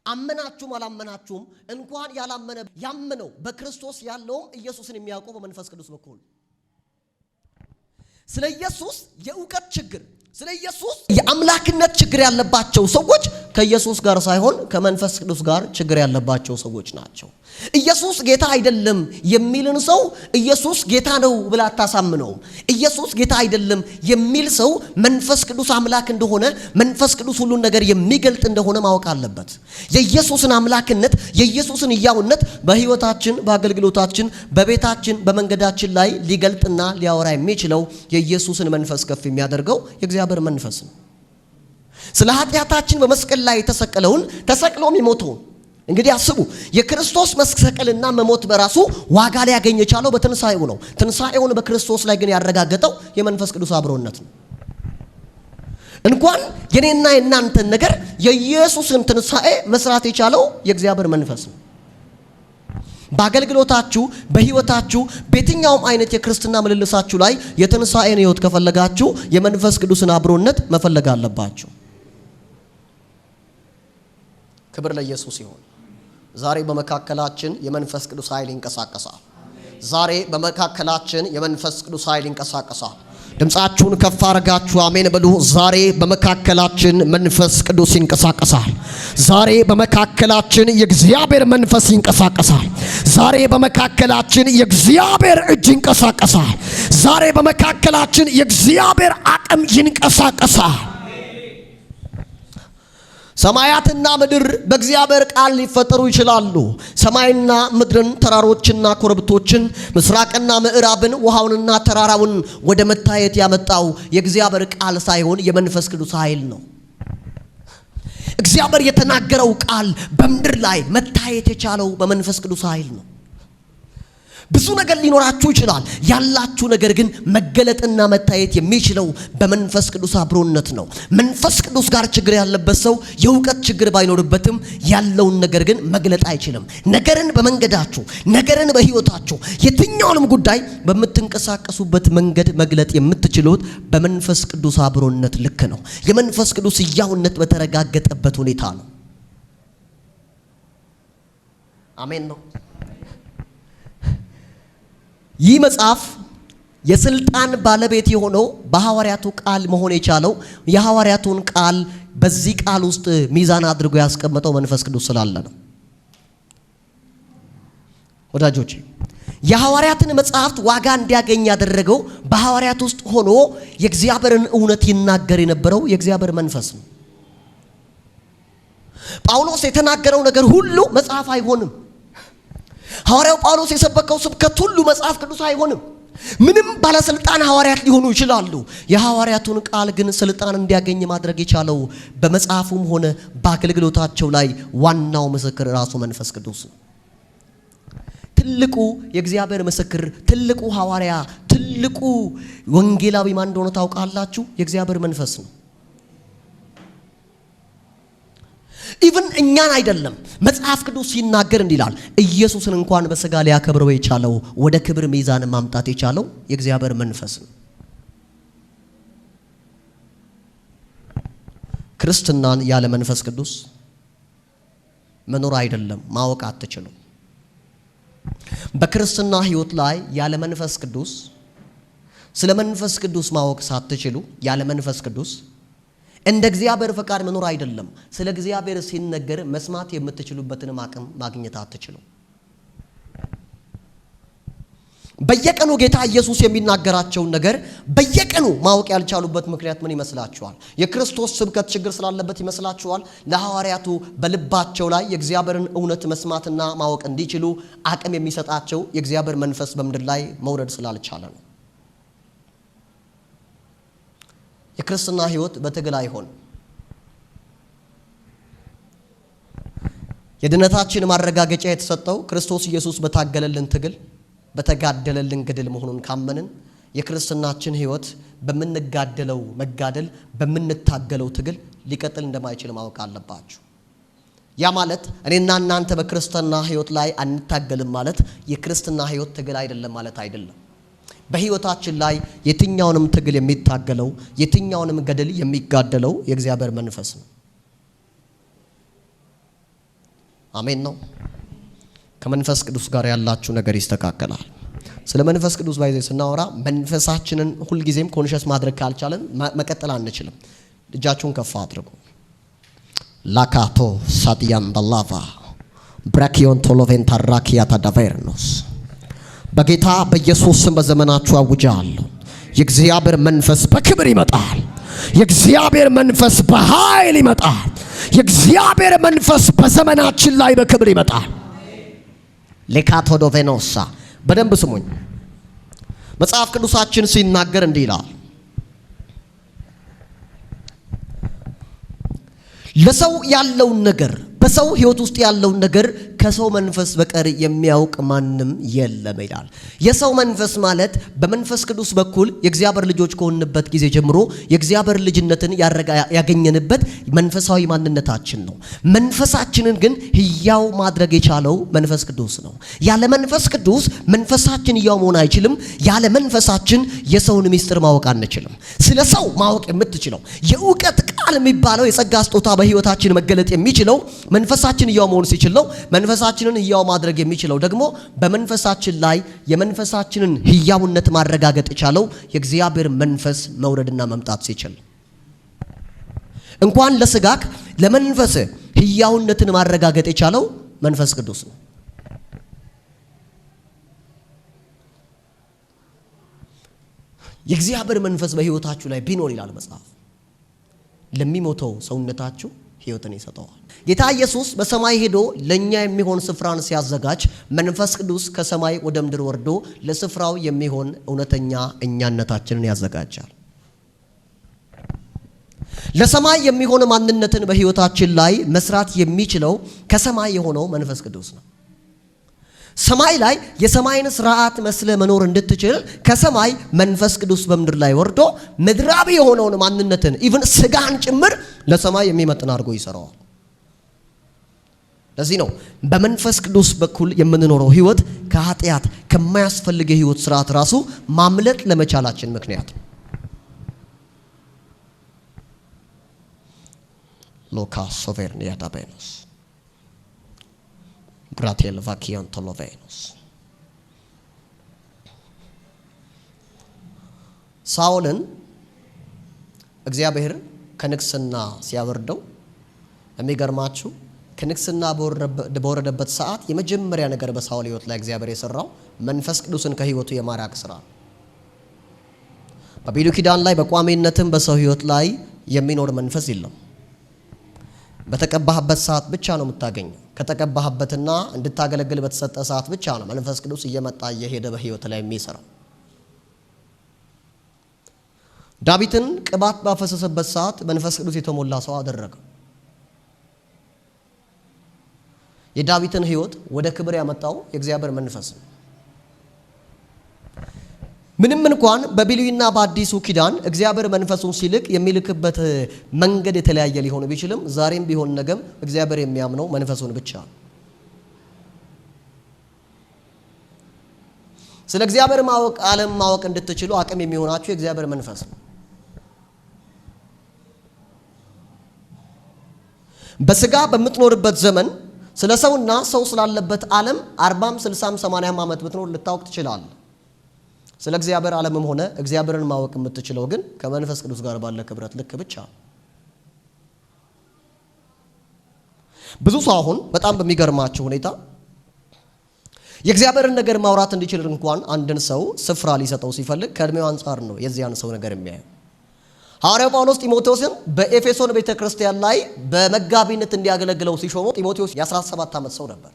አመናችሁም አላመናችሁም እንኳን ያላመነ ያመነው በክርስቶስ ያለውም ኢየሱስን የሚያውቀው በመንፈስ ቅዱስ በኩል። ስለ ኢየሱስ የእውቀት ችግር፣ ስለ ኢየሱስ የአምላክነት ችግር ያለባቸው ሰዎች ከኢየሱስ ጋር ሳይሆን ከመንፈስ ቅዱስ ጋር ችግር ያለባቸው ሰዎች ናቸው። ኢየሱስ ጌታ አይደለም የሚልን ሰው ኢየሱስ ጌታ ነው ብላ አታሳምነው። ኢየሱስ ጌታ አይደለም የሚል ሰው መንፈስ ቅዱስ አምላክ እንደሆነ፣ መንፈስ ቅዱስ ሁሉን ነገር የሚገልጥ እንደሆነ ማወቅ አለበት። የኢየሱስን አምላክነት፣ የኢየሱስን ሕያውነት በሕይወታችን፣ በአገልግሎታችን፣ በቤታችን፣ በመንገዳችን ላይ ሊገልጥና ሊያወራ የሚችለው የኢየሱስን መንፈስ ከፍ የሚያደርገው የእግዚአብሔር መንፈስ ነው። ስለ ኃጢአታችን በመስቀል ላይ የተሰቀለውን ተሰቅሎም የሞተውን እንግዲህ አስቡ። የክርስቶስ መሰቀልና መሞት በራሱ ዋጋ ሊያገኝ የቻለው በትንሳኤው ነው። ትንሳኤውን በክርስቶስ ላይ ግን ያረጋገጠው የመንፈስ ቅዱስ አብሮነት ነው። እንኳን የኔና የናንተን ነገር የኢየሱስን ትንሳኤ መስራት የቻለው የእግዚአብሔር መንፈስ ነው። በአገልግሎታችሁ፣ በሕይወታችሁ፣ በየትኛውም አይነት የክርስትና ምልልሳችሁ ላይ የትንሳኤን ሕይወት ከፈለጋችሁ የመንፈስ ቅዱስን አብሮነት መፈለግ አለባችሁ። ክብር ለኢየሱስ ይሁን። ዛሬ በመካከላችን የመንፈስ ቅዱስ ኃይል ይንቀሳቀሳል። ዛሬ በመካከላችን የመንፈስ ቅዱስ ኃይል ይንቀሳቀሳል። ድምጻችሁን ከፍ አድርጋችሁ አሜን በሉ። ዛሬ በመካከላችን መንፈስ ቅዱስ ይንቀሳቀሳል። ዛሬ በመካከላችን የእግዚአብሔር መንፈስ ይንቀሳቀሳል። ዛሬ በመካከላችን የእግዚአብሔር እጅ ይንቀሳቀሳል። ዛሬ በመካከላችን የእግዚአብሔር አቅም ይንቀሳቀሳል። ሰማያትና ምድር በእግዚአብሔር ቃል ሊፈጠሩ ይችላሉ። ሰማይና ምድርን፣ ተራሮችና ኮረብቶችን፣ ምስራቅና ምዕራብን፣ ውሃውንና ተራራውን ወደ መታየት ያመጣው የእግዚአብሔር ቃል ሳይሆን የመንፈስ ቅዱስ ኃይል ነው። እግዚአብሔር የተናገረው ቃል በምድር ላይ መታየት የቻለው በመንፈስ ቅዱስ ኃይል ነው። ብዙ ነገር ሊኖራችሁ ይችላል። ያላችሁ ነገር ግን መገለጥና መታየት የሚችለው በመንፈስ ቅዱስ አብሮነት ነው። መንፈስ ቅዱስ ጋር ችግር ያለበት ሰው የእውቀት ችግር ባይኖርበትም ያለውን ነገር ግን መግለጥ አይችልም። ነገርን በመንገዳችሁ፣ ነገርን በሕይወታችሁ፣ የትኛውንም ጉዳይ በምትንቀሳቀሱበት መንገድ መግለጥ የምትችሉት በመንፈስ ቅዱስ አብሮነት ልክ ነው። የመንፈስ ቅዱስ ሕያውነት በተረጋገጠበት ሁኔታ ነው። አሜን ነው። ይህ መጽሐፍ የስልጣን ባለቤት የሆነው በሐዋርያቱ ቃል መሆን የቻለው የሐዋርያቱን ቃል በዚህ ቃል ውስጥ ሚዛን አድርጎ ያስቀመጠው መንፈስ ቅዱስ ስላለ ነው። ወዳጆቼ የሐዋርያትን መጽሐፍት ዋጋ እንዲያገኝ ያደረገው በሐዋርያት ውስጥ ሆኖ የእግዚአብሔርን እውነት ይናገር የነበረው የእግዚአብሔር መንፈስ ነው። ጳውሎስ የተናገረው ነገር ሁሉ መጽሐፍ አይሆንም። ሐዋርያው ጳውሎስ የሰበከው ስብከት ሁሉ መጽሐፍ ቅዱስ አይሆንም። ምንም ባለስልጣን ሐዋርያት ሊሆኑ ይችላሉ። የሐዋርያቱን ቃል ግን ስልጣን እንዲያገኝ ማድረግ የቻለው በመጽሐፉም ሆነ በአገልግሎታቸው ላይ ዋናው ምስክር ራሱ መንፈስ ቅዱስ ነው። ትልቁ የእግዚአብሔር ምስክር፣ ትልቁ ሐዋርያ፣ ትልቁ ወንጌላዊ ማን እንደሆነ ታውቃላችሁ? የእግዚአብሔር መንፈስ ነው። ኢቭን እኛን አይደለም። መጽሐፍ ቅዱስ ሲናገር እንዲህ ይላል፣ ኢየሱስን እንኳን በሥጋ ሊያከብረው የቻለው ወደ ክብር ሚዛን ማምጣት የቻለው የእግዚአብሔር መንፈስ ነው። ክርስትናን ያለ መንፈስ ቅዱስ መኖር አይደለም፣ ማወቅ አትችሉም። በክርስትና ሕይወት ላይ ያለ መንፈስ ቅዱስ ስለ መንፈስ ቅዱስ ማወቅ ሳትችሉ ያለ መንፈስ ቅዱስ እንደ እግዚአብሔር ፈቃድ መኖር አይደለም፣ ስለ እግዚአብሔር ሲነገር መስማት የምትችሉበትን አቅም ማግኘት አትችሉም። በየቀኑ ጌታ ኢየሱስ የሚናገራቸውን ነገር በየቀኑ ማወቅ ያልቻሉበት ምክንያት ምን ይመስላችኋል? የክርስቶስ ስብከት ችግር ስላለበት ይመስላችኋል? ለሐዋርያቱ በልባቸው ላይ የእግዚአብሔርን እውነት መስማትና ማወቅ እንዲችሉ አቅም የሚሰጣቸው የእግዚአብሔር መንፈስ በምድር ላይ መውረድ ስላልቻለ ነው። የክርስትና ሕይወት በትግል አይሆን። የድነታችን ማረጋገጫ የተሰጠው ክርስቶስ ኢየሱስ በታገለልን ትግል በተጋደለልን ገድል መሆኑን ካመንን የክርስትናችን ሕይወት በምንጋደለው መጋደል በምንታገለው ትግል ሊቀጥል እንደማይችል ማወቅ አለባችሁ። ያ ማለት እኔና እናንተ በክርስትና ሕይወት ላይ አንታገልም ማለት የክርስትና ሕይወት ትግል አይደለም ማለት አይደለም። በሕይወታችን ላይ የትኛውንም ትግል የሚታገለው የትኛውንም ገድል የሚጋደለው የእግዚአብሔር መንፈስ ነው። አሜን ነው። ከመንፈስ ቅዱስ ጋር ያላችሁ ነገር ይስተካከላል። ስለ መንፈስ ቅዱስ ባይዘ ስናወራ መንፈሳችንን ሁልጊዜም ኮንሸስ ማድረግ ካልቻለን መቀጠል አንችልም። እጃችሁን ከፍ አድርጉ። ላካቶ ሳዲያን ባላቫ ብራኪዮን ቶሎቬን ታራኪያ ታዳቬርኖስ በጌታ በኢየሱስ ስም በዘመናችሁ አውጃለሁ። የእግዚአብሔር መንፈስ በክብር ይመጣል። የእግዚአብሔር መንፈስ በኃይል ይመጣል። የእግዚአብሔር መንፈስ በዘመናችን ላይ በክብር ይመጣል። ሌካቶዶ ቬኖሳ በደንብ ስሙኝ። መጽሐፍ ቅዱሳችን ሲናገር እንዲህ ይላል፣ ለሰው ያለውን ነገር በሰው ሕይወት ውስጥ ያለውን ነገር ከሰው መንፈስ በቀር የሚያውቅ ማንም የለም ይላል። የሰው መንፈስ ማለት በመንፈስ ቅዱስ በኩል የእግዚአብሔር ልጆች ከሆንበት ጊዜ ጀምሮ የእግዚአብሔር ልጅነትን ያገኘንበት መንፈሳዊ ማንነታችን ነው። መንፈሳችንን ግን ሕያው ማድረግ የቻለው መንፈስ ቅዱስ ነው። ያለ መንፈስ ቅዱስ መንፈሳችን ሕያው መሆን አይችልም። ያለ መንፈሳችን የሰውን ምስጢር ማወቅ አንችልም። ስለ ሰው ማወቅ የምትችለው የእውቀት ቃል የሚባለው የጸጋ ስጦታ በሕይወታችን መገለጥ የሚችለው መንፈሳችን ሕያው መሆን ሲችል ነው። መንፈሳችንን ሕያው ማድረግ የሚችለው ደግሞ በመንፈሳችን ላይ የመንፈሳችንን ሕያውነት ማረጋገጥ የቻለው የእግዚአብሔር መንፈስ መውረድና መምጣት ሲችል፣ እንኳን ለስጋክ ለመንፈስ ሕያውነትን ማረጋገጥ የቻለው መንፈስ ቅዱስ ነው። የእግዚአብሔር መንፈስ በሕይወታችሁ ላይ ቢኖር ይላል መጽሐፍ ለሚሞተው ሰውነታችሁ ሕይወትን ይሰጠዋል። ጌታ ኢየሱስ በሰማይ ሄዶ ለኛ የሚሆን ስፍራን ሲያዘጋጅ መንፈስ ቅዱስ ከሰማይ ወደ ምድር ወርዶ ለስፍራው የሚሆን እውነተኛ እኛነታችንን ያዘጋጃል። ለሰማይ የሚሆን ማንነትን በሕይወታችን ላይ መስራት የሚችለው ከሰማይ የሆነው መንፈስ ቅዱስ ነው። ሰማይ ላይ የሰማይን ስርዓት መስለ መኖር እንድትችል ከሰማይ መንፈስ ቅዱስ በምድር ላይ ወርዶ ምድራዊ የሆነውን ማንነትን ኢቭን ስጋን ጭምር ለሰማይ የሚመጥን አድርጎ ይሰራዋል። ለዚህ ነው በመንፈስ ቅዱስ በኩል የምንኖረው ሕይወት ከኃጢአት ከማያስፈልግ የሕይወት ስርዓት ራሱ ማምለጥ ለመቻላችን ምክንያት ነው። ሎካስ ሶቨርኒያ ዳቤኖስ ብራቴል ቫኪዮን ቶሎቬኖስ ሳኦልን እግዚአብሔር ከንግስና ሲያወርደው የሚገርማችሁ ከንግስና በወረደበት ሰዓት የመጀመሪያ ነገር በሳኦል ሕይወት ላይ እግዚአብሔር የሰራው መንፈስ ቅዱስን ከሕይወቱ የማራቅ ስራ። በብሉይ ኪዳን ላይ በቋሚነትም በሰው ሕይወት ላይ የሚኖር መንፈስ የለም። በተቀባህበት ሰዓት ብቻ ነው የምታገኘው። ከተቀባህበትና እንድታገለግል በተሰጠ ሰዓት ብቻ ነው መንፈስ ቅዱስ እየመጣ እየሄደ በሕይወት ላይ የሚሰራው። ዳዊትን ቅባት ባፈሰሰበት ሰዓት መንፈስ ቅዱስ የተሞላ ሰው አደረገው። የዳዊትን ሕይወት ወደ ክብር ያመጣው የእግዚአብሔር መንፈስ ነው። ምንም እንኳን በብሉይና በአዲሱ ኪዳን እግዚአብሔር መንፈሱን ሲልክ የሚልክበት መንገድ የተለያየ ሊሆን ቢችልም ዛሬም ቢሆን ነገም እግዚአብሔር የሚያምነው መንፈሱን ብቻ ነው። ስለ እግዚአብሔር ማወቅ ዓለም ማወቅ እንድትችሉ አቅም የሚሆናችሁ የእግዚአብሔር መንፈስ ነው። በስጋ በምትኖርበት ዘመን ስለ ሰውና ሰው ስላለበት ዓለም 40 60 80 ዓመት ብትኖር ልታውቅ ትችላለህ። ስለ እግዚአብሔር ዓለምም ሆነ እግዚአብሔርን ማወቅ የምትችለው ግን ከመንፈስ ቅዱስ ጋር ባለ ክብረት ልክ ብቻ። ብዙ ሰው አሁን በጣም በሚገርማቸው ሁኔታ የእግዚአብሔርን ነገር ማውራት እንዲችል እንኳን አንድን ሰው ስፍራ ሊሰጠው ሲፈልግ ከእድሜው አንጻር ነው የዚያን ሰው ነገር የሚያየው። ሐዋርያው ጳውሎስ ጢሞቴዎስን በኤፌሶን ቤተክርስቲያን ላይ በመጋቢነት እንዲያገለግለው ሲሾመው ጢሞቴዎስ የ17 ዓመት ሰው ነበር።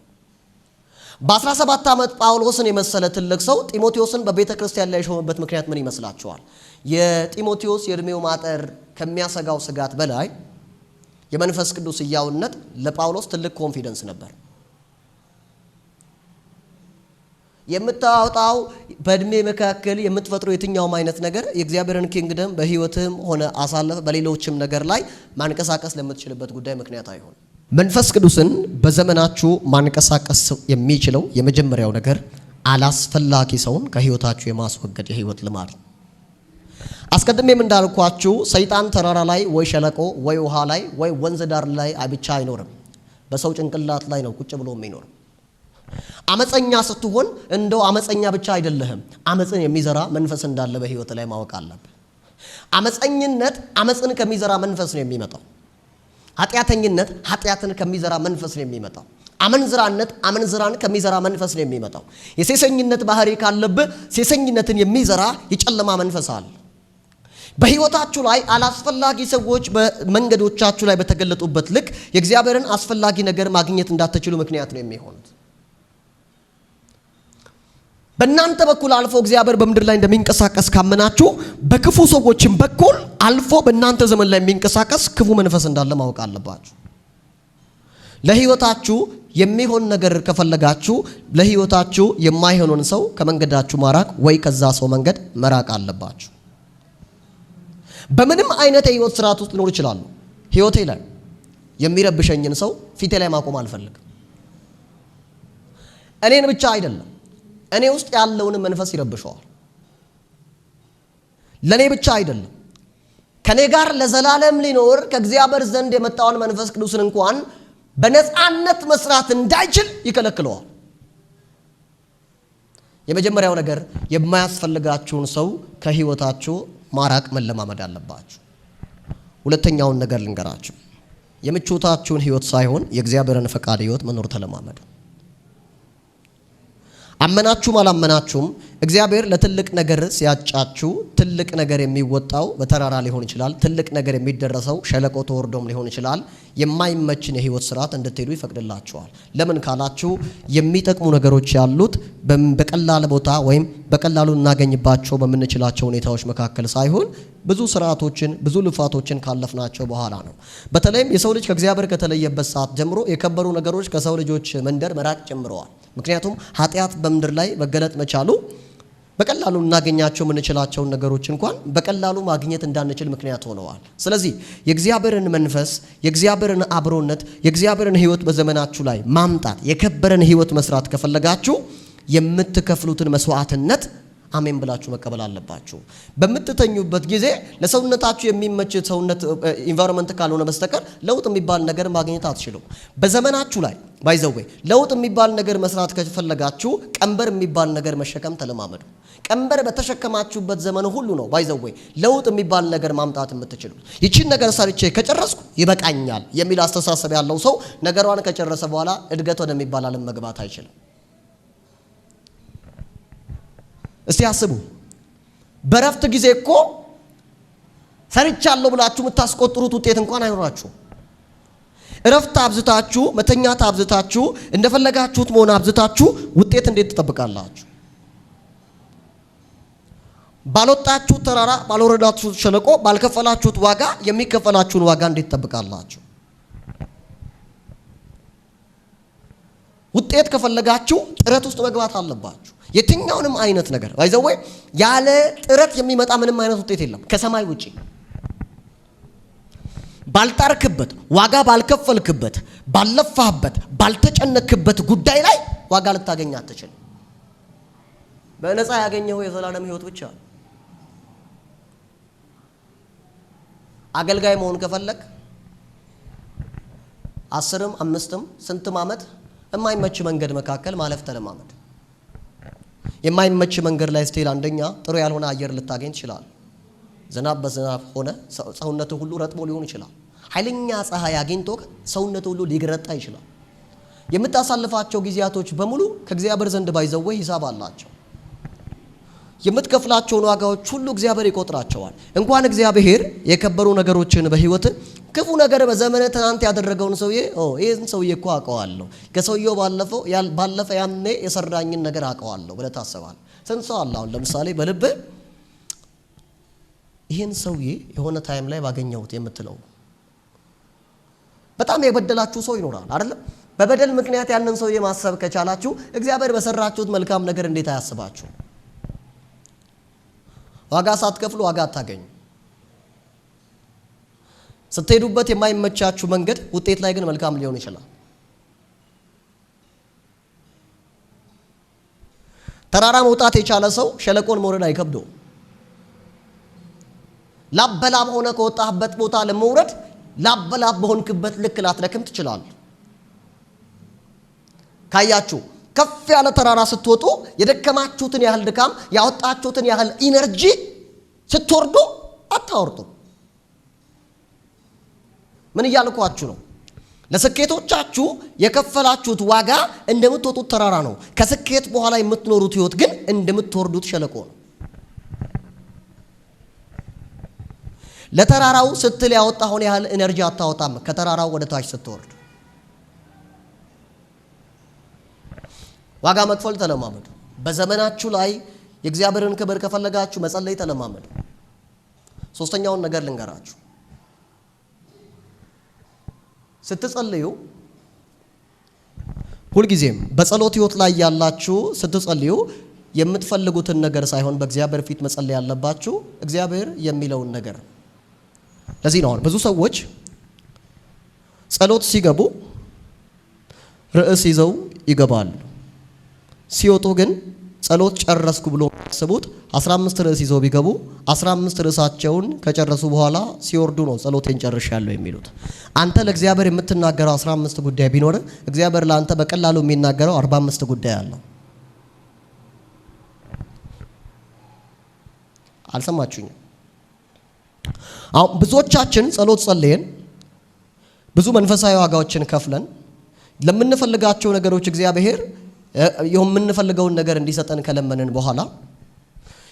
በ17 ዓመት ጳውሎስን የመሰለ ትልቅ ሰው ጢሞቴዎስን በቤተክርስቲያን ላይ የሾመበት ምክንያት ምን ይመስላችኋል? የጢሞቴዎስ የእድሜው ማጠር ከሚያሰጋው ስጋት በላይ የመንፈስ ቅዱስ ሕያውነት ለጳውሎስ ትልቅ ኮንፊደንስ ነበር። የምታወጣው በእድሜ መካከል የምትፈጥረው የትኛውም አይነት ነገር የእግዚአብሔርን ኪንግደም በህይወትም ሆነ አሳልፈ በሌሎችም ነገር ላይ ማንቀሳቀስ ለምትችልበት ጉዳይ ምክንያት አይሆንም። መንፈስ ቅዱስን በዘመናችሁ ማንቀሳቀስ የሚችለው የመጀመሪያው ነገር አላስፈላጊ ሰውን ከህይወታችሁ የማስወገድ የህይወት ልማድ ነው። አስቀድሜም እንዳልኳችሁ ሰይጣን ተራራ ላይ ወይ ሸለቆ ወይ ውሃ ላይ ወይ ወንዝ ዳር ላይ ብቻ አይኖርም። በሰው ጭንቅላት ላይ ነው ቁጭ ብሎ የሚኖር። አመፀኛ ስትሆን እንደው አመፀኛ ብቻ አይደለህም፣ አመፅን የሚዘራ መንፈስ እንዳለ በህይወት ላይ ማወቅ አለብህ። አመፀኝነት አመፅን ከሚዘራ መንፈስ ነው የሚመጣው። ኃጢአተኝነት ኃጢአትን ከሚዘራ መንፈስ ነው የሚመጣው። አመንዝራነት አመንዝራን ከሚዘራ መንፈስ ነው የሚመጣው። የሴሰኝነት ባህሪ ካለብህ ሴሰኝነትን የሚዘራ የጨለማ መንፈስ አለ። በህይወታችሁ ላይ አላስፈላጊ ሰዎች በመንገዶቻችሁ ላይ በተገለጡበት ልክ የእግዚአብሔርን አስፈላጊ ነገር ማግኘት እንዳትችሉ ምክንያት ነው የሚሆኑት። በእናንተ በኩል አልፎ እግዚአብሔር በምድር ላይ እንደሚንቀሳቀስ ካመናችሁ በክፉ ሰዎችም በኩል አልፎ በእናንተ ዘመን ላይ የሚንቀሳቀስ ክፉ መንፈስ እንዳለ ማወቅ አለባችሁ። ለህይወታችሁ የሚሆን ነገር ከፈለጋችሁ ለህይወታችሁ የማይሆነውን ሰው ከመንገዳችሁ ማራቅ ወይ ከዛ ሰው መንገድ መራቅ አለባችሁ። በምንም አይነት የህይወት ስርዓት ውስጥ ሊኖር ይችላል። ህይወቴ ላይ የሚረብሸኝን ሰው ፊቴ ላይ ማቆም አልፈልግም። እኔን ብቻ አይደለም እኔ ውስጥ ያለውን መንፈስ ይረብሸዋል። ለኔ ብቻ አይደለም ከኔ ጋር ለዘላለም ሊኖር ከእግዚአብሔር ዘንድ የመጣውን መንፈስ ቅዱስን እንኳን በነፃነት መስራት እንዳይችል ይከለክለዋል። የመጀመሪያው ነገር የማያስፈልጋችሁን ሰው ከህይወታችሁ ማራቅ መለማመድ አለባችሁ። ሁለተኛውን ነገር ልንገራችሁ። የምቾታችሁን ህይወት ሳይሆን የእግዚአብሔርን ፈቃድ ህይወት መኖር ተለማመዱ። አመናችሁም አላመናችሁም እግዚአብሔር ለትልቅ ነገር ሲያጫችሁ ትልቅ ነገር የሚወጣው በተራራ ሊሆን ይችላል። ትልቅ ነገር የሚደረሰው ሸለቆ ተወርዶም ሊሆን ይችላል። የማይመችን የህይወት ስርዓት እንድትሄዱ ይፈቅድላችኋል። ለምን ካላችሁ የሚጠቅሙ ነገሮች ያሉት በቀላል ቦታ ወይም በቀላሉ እናገኝባቸው በምንችላቸው ሁኔታዎች መካከል ሳይሆን ብዙ ስርዓቶችን ብዙ ልፋቶችን ካለፍናቸው በኋላ ነው። በተለይም የሰው ልጅ ከእግዚአብሔር ከተለየበት ሰዓት ጀምሮ የከበሩ ነገሮች ከሰው ልጆች መንደር መራቅ ጀምረዋል። ምክንያቱም ኃጢአት በምድር ላይ መገለጥ መቻሉ በቀላሉ እናገኛቸው የምንችላቸውን ነገሮች እንኳን በቀላሉ ማግኘት እንዳንችል ምክንያት ሆነዋል። ስለዚህ የእግዚአብሔርን መንፈስ የእግዚአብሔርን አብሮነት የእግዚአብሔርን ህይወት በዘመናችሁ ላይ ማምጣት የከበረን ህይወት መስራት ከፈለጋችሁ የምትከፍሉትን መስዋዕትነት አሜን ብላችሁ መቀበል አለባችሁ። በምትተኙበት ጊዜ ለሰውነታችሁ የሚመች ሰውነት ኢንቫይሮንመንት ካልሆነ በስተቀር ለውጥ የሚባል ነገር ማግኘት አትችሉም። በዘመናችሁ ላይ ባይዘዌ ለውጥ የሚባል ነገር መስራት ከፈለጋችሁ ቀንበር የሚባል ነገር መሸከም ተለማመዱ። ቀንበር በተሸከማችሁበት ዘመን ሁሉ ነው ባይዘዌ ለውጥ የሚባል ነገር ማምጣት የምትችሉት። ይቺን ነገር ሰርቼ ከጨረስኩ ይበቃኛል የሚል አስተሳሰብ ያለው ሰው ነገሯን ከጨረሰ በኋላ እድገት ወደሚባል ዓለም መግባት አይችልም። እስቲ አስቡ። በረፍት ጊዜ እኮ ሰርቻለሁ ብላችሁ የምታስቆጥሩት ውጤት እንኳን አይኖራችሁ። እረፍት አብዝታችሁ መተኛት አብዝታችሁ እንደፈለጋችሁት መሆን አብዝታችሁ ውጤት እንዴት ትጠብቃላችሁ? ባልወጣችሁት ተራራ፣ ባልወረዳችሁት ሸለቆ፣ ባልከፈላችሁት ዋጋ የሚከፈላችሁን ዋጋ እንዴት ትጠብቃላችሁ? ውጤት ከፈለጋችሁ ጥረት ውስጥ መግባት አለባችሁ። የትኛውንም አይነት ነገር ባይዘው ያለ ጥረት የሚመጣ ምንም አይነት ውጤት የለም ከሰማይ ውጪ። ባልጣርክበት፣ ዋጋ ባልከፈልክበት፣ ባልለፋህበት፣ ባልተጨነክበት ጉዳይ ላይ ዋጋ ልታገኝ አትችልም። በነፃ ያገኘው የዘላለም ሕይወት ብቻ። አገልጋይ መሆን ከፈለክ 10ም 5ም ስንትም ዓመት የማይመች መንገድ መካከል ማለፍ ተለማመድ። የማይመች መንገድ ላይ ስትሄድ አንደኛ ጥሩ ያልሆነ አየር ልታገኝ ትችላለህ። ዝናብ በዝናብ ሆነ ሰውነቱ ሁሉ ረጥቦ ሊሆን ይችላል። ኃይለኛ ፀሐይ አግኝቶ ሰውነቱ ሁሉ ሊገረጣ ይችላል። የምታሳልፋቸው ጊዜያቶች በሙሉ ከእግዚአብሔር ዘንድ ባይዘው ሂሳብ አላቸው። የምትከፍላቸውን ዋጋዎች ሁሉ እግዚአብሔር ይቆጥራቸዋል። እንኳን እግዚአብሔር የከበሩ ነገሮችን በህይወት ክፉ ነገር በዘመነ ትናንት ያደረገውን ሰውዬ ይሄን ሰውዬ እኮ አውቀዋለሁ፣ ከሰውየው ባለፈ ያኔ የሰራኝን ነገር አውቀዋለሁ ብለህ ታስባለህ። ስንት ሰው አለ አሁን ለምሳሌ በልብ ይሄን ሰውዬ የሆነ ታይም ላይ ባገኘሁት የምትለው በጣም የበደላችሁ ሰው ይኖራል አይደል? በበደል ምክንያት ያንን ሰውዬ ማሰብ ከቻላችሁ እግዚአብሔር በሰራችሁት መልካም ነገር እንዴት አያስባችሁ? ዋጋ ሳትከፍሉ ዋጋ አታገኙ። ስትሄዱበት የማይመቻችሁ መንገድ ውጤት ላይ ግን መልካም ሊሆን ይችላል። ተራራ መውጣት የቻለ ሰው ሸለቆን መውረድ አይከብደው። ላበላብ ሆነ ከወጣህበት ቦታ ለመውረድ ላበላብ በሆንክበት ልክ ላትደክም ትችላለህ። ካያችሁ ከፍ ያለ ተራራ ስትወጡ የደከማችሁትን ያህል ድካም ያወጣችሁትን ያህል ኢነርጂ ስትወርዱ አታወርዱ። ምን እያልኳችሁ ነው? ለስኬቶቻችሁ የከፈላችሁት ዋጋ እንደምትወጡት ተራራ ነው። ከስኬት በኋላ የምትኖሩት ህይወት ግን እንደምትወርዱት ሸለቆ ነው። ለተራራው ስትል ያወጣውን ያህል ኢነርጂ አታወጣም ከተራራው ወደ ታች ስትወርድ። ዋጋ መክፈል ተለማመዱ። በዘመናችሁ ላይ የእግዚአብሔርን ክብር ከፈለጋችሁ መጸለይ ተለማመዱ። ሶስተኛውን ነገር ልንገራችሁ። ስትጸልዩ ሁልጊዜም በጸሎት ህይወት ላይ ያላችሁ ስትጸልዩ የምትፈልጉትን ነገር ሳይሆን በእግዚአብሔር ፊት መጸለይ ያለባችሁ እግዚአብሔር የሚለውን ነገር። ለዚህ ነው ብዙ ሰዎች ጸሎት ሲገቡ ርዕስ ይዘው ይገባሉ። ሲወጡ ግን ጸሎት ጨረስኩ ብሎ ያስቡት 15 ርዕስ ይዘው ቢገቡ 15 ርዕሳቸውን ከጨረሱ በኋላ ሲወርዱ ነው ጸሎቴን ጨርሻለሁ የሚሉት። አንተ ለእግዚአብሔር የምትናገረው 15 ጉዳይ ቢኖር እግዚአብሔር ለአንተ በቀላሉ የሚናገረው 45 ጉዳይ አለው። አልሰማችሁኝም? አሁን ብዙዎቻችን ጸሎት ጸልየን ብዙ መንፈሳዊ ዋጋዎችን ከፍለን ለምንፈልጋቸው ነገሮች እግዚአብሔር የምንፈልገውን ነገር እንዲሰጠን ከለመንን በኋላ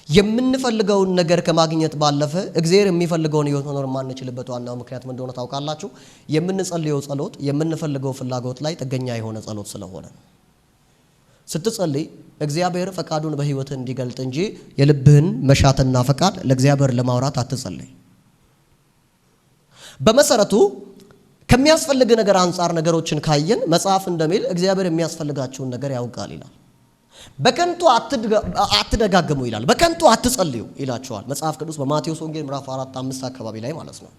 የምንፈልገውን ነገር ከማግኘት ባለፈ እግዚአብሔር የሚፈልገውን ህይወት መኖር ማንችልበት ዋናው ምክንያት ምን እንደሆነ ታውቃላችሁ? የምንጸልየው ጸሎት የምንፈልገው ፍላጎት ላይ ጥገኛ የሆነ ጸሎት ስለሆነ። ስትጸልይ እግዚአብሔር ፈቃዱን በህይወት እንዲገልጥ እንጂ የልብህን መሻትና ፈቃድ ለእግዚአብሔር ለማውራት አትጸልይ። በመሰረቱ ከሚያስፈልግ ነገር አንፃር ነገሮችን ካየን መጽሐፍ እንደሚል እግዚአብሔር የሚያስፈልጋችሁን ነገር ያውቃል ይላል። በከንቱ አትደጋግሙ ይላል። በከንቱ አትጸልዩ ይላችኋል መጽሐፍ ቅዱስ በማቴዎስ ወንጌል ምዕራፍ 4:5 አካባቢ ላይ ማለት ነው።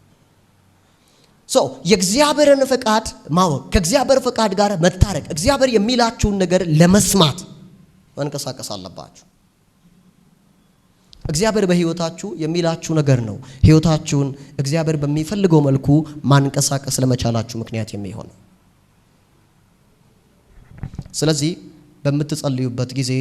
የእግዚአብሔርን ፈቃድ ማወቅ፣ ከእግዚአብሔር ፈቃድ ጋር መታረቅ፣ እግዚአብሔር የሚላችሁን ነገር ለመስማት መንቀሳቀስ አለባችሁ። እግዚአብሔር በህይወታችሁ የሚላችሁ ነገር ነው ህይወታችሁን እግዚአብሔር በሚፈልገው መልኩ ማንቀሳቀስ ለመቻላችሁ ምክንያት የሚሆነው። ስለዚህ በምትጸልዩበት ጊዜ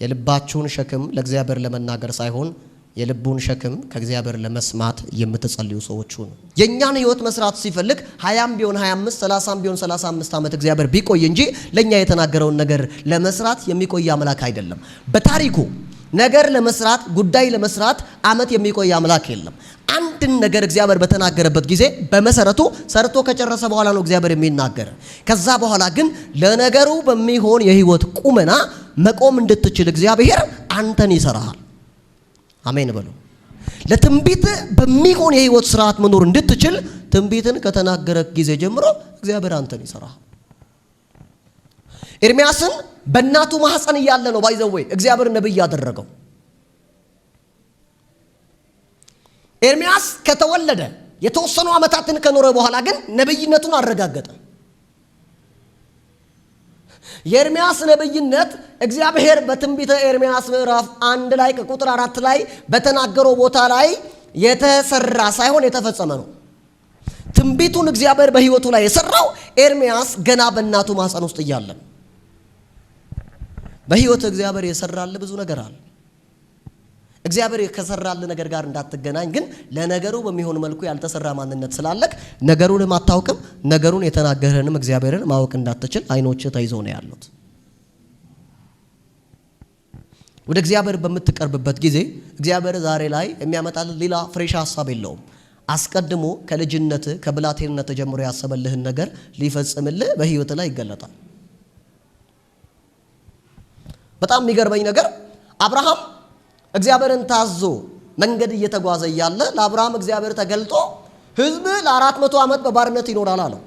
የልባችሁን ሸክም ለእግዚአብሔር ለመናገር ሳይሆን የልቡን ሸክም ከእግዚአብሔር ለመስማት የምትጸልዩ ሰዎች ሁኑ። የኛን ህይወት መስራት ሲፈልግ 20 ቢሆን 25 30 ቢሆን 35 ዓመት እግዚአብሔር ቢቆይ እንጂ ለኛ የተናገረውን ነገር ለመስራት የሚቆይ አምላክ አይደለም። በታሪኩ ነገር ለመስራት ጉዳይ ለመስራት ዓመት የሚቆይ አምላክ የለም። አንድን ነገር እግዚአብሔር በተናገረበት ጊዜ በመሰረቱ ሰርቶ ከጨረሰ በኋላ ነው እግዚአብሔር የሚናገር። ከዛ በኋላ ግን ለነገሩ በሚሆን የህይወት ቁመና መቆም እንድትችል እግዚአብሔር አንተን ይሰራሃል። አሜን በሉ። ለትንቢት በሚሆን የህይወት ስርዓት መኖር እንድትችል ትንቢትን ከተናገረ ጊዜ ጀምሮ እግዚአብሔር አንተን ይሰራል። ኤርሚያስን በእናቱ ማህፀን እያለ ነው ባይዘወይ እግዚአብሔር ነብይ ያደረገው። ኤርሚያስ ከተወለደ የተወሰኑ ዓመታትን ከኖረ በኋላ ግን ነብይነቱን አረጋገጠ። የኤርሚያስ ነብይነት እግዚአብሔር በትንቢተ ኤርሚያስ ምዕራፍ 1 ላይ ከቁጥር 4 ላይ በተናገረው ቦታ ላይ የተሰራ ሳይሆን የተፈጸመ ነው። ትንቢቱን እግዚአብሔር በህይወቱ ላይ የሰራው ኤርሚያስ ገና በእናቱ ማህፀን ውስጥ እያለ። በህይወት እግዚአብሔር የሰራል ብዙ ነገር አለ። እግዚአብሔር ከሰራል ነገር ጋር እንዳትገናኝ ግን ለነገሩ በሚሆን መልኩ ያልተሰራ ማንነት ስላለክ ነገሩንም አታውቅም። ነገሩን የተናገረንም እግዚአብሔርን ማወቅ እንዳትችል አይኖች ተይዘው ነው ያሉት። ወደ እግዚአብሔር በምትቀርብበት ጊዜ እግዚአብሔር ዛሬ ላይ የሚያመጣል ሌላ ፍሬሽ ሐሳብ የለውም። አስቀድሞ ከልጅነት ከብላቴንነት ጀምሮ ያሰበልህን ነገር ሊፈጽምልህ በህይወት ላይ ይገለጣል። በጣም የሚገርመኝ ነገር አብርሃም እግዚአብሔርን ታዞ መንገድ እየተጓዘ እያለ ለአብርሃም እግዚአብሔር ተገልጦ ህዝብ ለ400 ዓመት በባርነት ይኖራል አለው።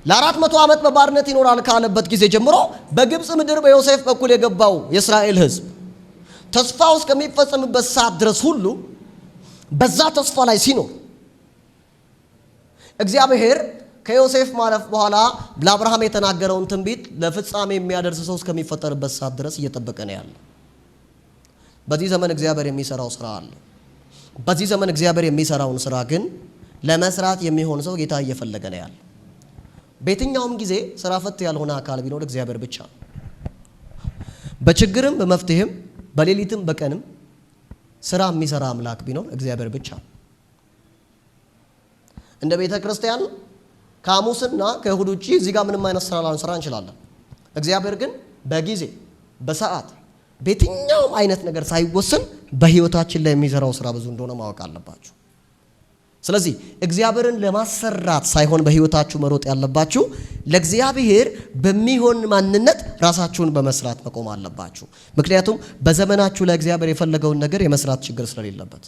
ለ400 ዓመት በባርነት ይኖራል ካለበት ጊዜ ጀምሮ በግብጽ ምድር በዮሴፍ በኩል የገባው የእስራኤል ህዝብ ተስፋው እስከሚፈጸምበት ሰዓት ድረስ ሁሉ በዛ ተስፋ ላይ ሲኖር እግዚአብሔር ከዮሴፍ ማለፍ በኋላ ለአብርሃም የተናገረውን ትንቢት ለፍጻሜ የሚያደርስ ሰው እስከሚፈጠርበት ሰዓት ድረስ እየጠበቀ ነው ያለው። በዚህ ዘመን እግዚአብሔር የሚሰራው ስራ አለ። በዚህ ዘመን እግዚአብሔር የሚሰራውን ስራ ግን ለመስራት የሚሆን ሰው ጌታ እየፈለገ ነው ያለው። በየትኛውም ጊዜ ስራ ፈት ያልሆነ አካል ቢኖር እግዚአብሔር ብቻ ነው። በችግርም በመፍትሄም በሌሊትም በቀንም ስራ የሚሰራ አምላክ ቢኖር እግዚአብሔር ብቻ ነው። እንደ ቤተ ክርስቲያን ከሐሙስና ከእሁድ ውጪ እዚህ ጋር ምንም አይነት ስራ ላንሰራ እንችላለን። እግዚአብሔር ግን በጊዜ በሰዓት በየትኛውም አይነት ነገር ሳይወስን በህይወታችን ላይ የሚሰራው ስራ ብዙ እንደሆነ ማወቅ አለባችሁ። ስለዚህ እግዚአብሔርን ለማሰራት ሳይሆን በህይወታችሁ መሮጥ ያለባችሁ ለእግዚአብሔር በሚሆን ማንነት ራሳችሁን በመስራት መቆም አለባችሁ። ምክንያቱም በዘመናችሁ ላይ እግዚአብሔር የፈለገውን ነገር የመስራት ችግር ስለሌለበት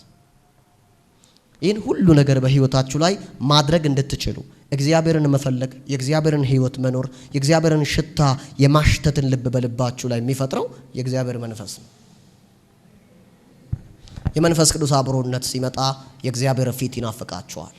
ይህን ሁሉ ነገር በህይወታችሁ ላይ ማድረግ እንድትችሉ እግዚአብሔርን መፈለግ የእግዚአብሔርን ህይወት መኖር የእግዚአብሔርን ሽታ የማሽተትን ልብ በልባችሁ ላይ የሚፈጥረው የእግዚአብሔር መንፈስ ነው። የመንፈስ ቅዱስ አብሮነት ሲመጣ የእግዚአብሔር ፊት ይናፍቃችኋል።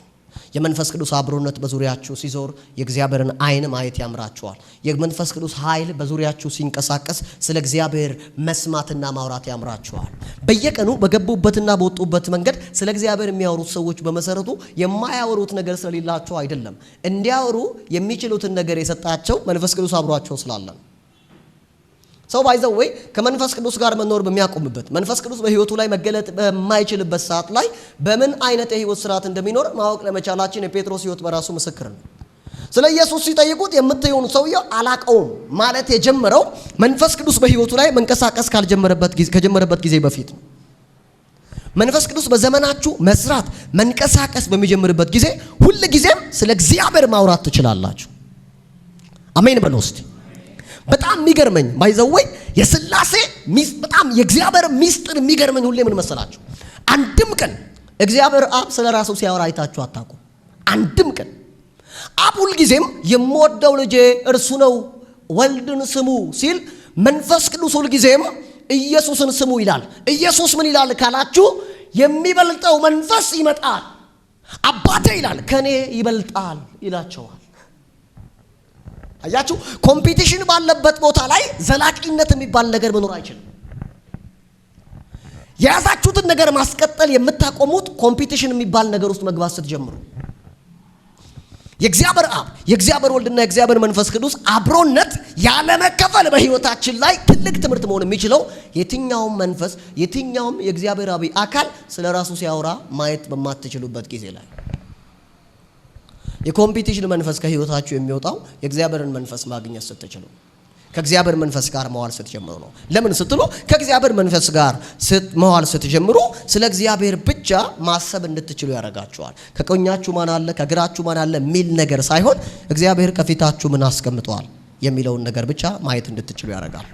የመንፈስ ቅዱስ አብሮነት በዙሪያችሁ ሲዞር የእግዚአብሔርን አይን ማየት ያምራችኋል። የመንፈስ ቅዱስ ኃይል በዙሪያችሁ ሲንቀሳቀስ ስለ እግዚአብሔር መስማትና ማውራት ያምራችኋል። በየቀኑ በገቡበትና በወጡበት መንገድ ስለ እግዚአብሔር የሚያወሩት ሰዎች በመሰረቱ የማያወሩት ነገር ስለሌላቸው አይደለም። እንዲያወሩ የሚችሉትን ነገር የሰጣቸው መንፈስ ቅዱስ አብሯቸው ስላለ። ሰው ባይዘው ወይ ከመንፈስ ቅዱስ ጋር መኖር በሚያቆምበት መንፈስ ቅዱስ በህይወቱ ላይ መገለጥ በማይችልበት ሰዓት ላይ በምን አይነት የህይወት ስርዓት እንደሚኖር ማወቅ ለመቻላችን የጴጥሮስ ህይወት በራሱ ምስክር ነው። ስለ ኢየሱስ ሲጠይቁት የምትየውን ሰውየው አላቀውም ማለት የጀመረው መንፈስ ቅዱስ በህይወቱ ላይ መንቀሳቀስ ከጀመረበት ጊዜ በፊት ነው። መንፈስ ቅዱስ በዘመናችሁ መስራት መንቀሳቀስ በሚጀምርበት ጊዜ ሁሉ ጊዜም ስለ እግዚአብሔር ማውራት ትችላላችሁ። አሜን በሉ እስቲ። በጣም የሚገርመኝ ባይዘወይ የሥላሴ በጣም የእግዚአብሔር ሚስጥር የሚገርመኝ ሁሌ ምን መሰላችሁ? አንድም ቀን እግዚአብሔር አብ ስለ ራሱ ሲያወራ አይታችሁ አታውቁም። አንድም ቀን አብ ሁል ጊዜም የምወደው ልጄ እርሱ ነው ወልድን ስሙ ሲል መንፈስ ቅዱስ ሁል ጊዜም ኢየሱስን ስሙ ይላል። ኢየሱስ ምን ይላል ካላችሁ የሚበልጠው መንፈስ ይመጣል። አባቴ ይላል ከኔ ይበልጣል ይላቸዋል። አያችሁ ኮምፒቲሽን ባለበት ቦታ ላይ ዘላቂነት የሚባል ነገር መኖር አይችልም። የያዛችሁትን ነገር ማስቀጠል የምታቆሙት ኮምፒቲሽን የሚባል ነገር ውስጥ መግባት ስትጀምሩ። የእግዚአብሔር አብ የእግዚአብሔር ወልድና የእግዚአብሔር መንፈስ ቅዱስ አብሮነት ያለ መከፈል በህይወታችን ላይ ትልቅ ትምህርት መሆን የሚችለው የትኛውም መንፈስ የትኛውም የእግዚአብሔር አብ አካል ስለ ራሱ ሲያወራ ማየት በማትችሉበት ጊዜ ላይ የኮምፒቲሽን መንፈስ ከህይወታችሁ የሚወጣው የእግዚአብሔርን መንፈስ ማግኘት ስትችሉ ከእግዚአብሔር መንፈስ ጋር መዋል ስትጀምሩ ነው። ለምን ስትሉ ከእግዚአብሔር መንፈስ ጋር መዋል ስትጀምሩ ስለ እግዚአብሔር ብቻ ማሰብ እንድትችሉ ያደርጋችኋል። ከቀኛችሁ ማን አለ ከግራችሁ ማን አለ የሚል ነገር ሳይሆን እግዚአብሔር ከፊታችሁ ምን አስቀምጧል የሚለውን ነገር ብቻ ማየት እንድትችሉ ያደርጋል።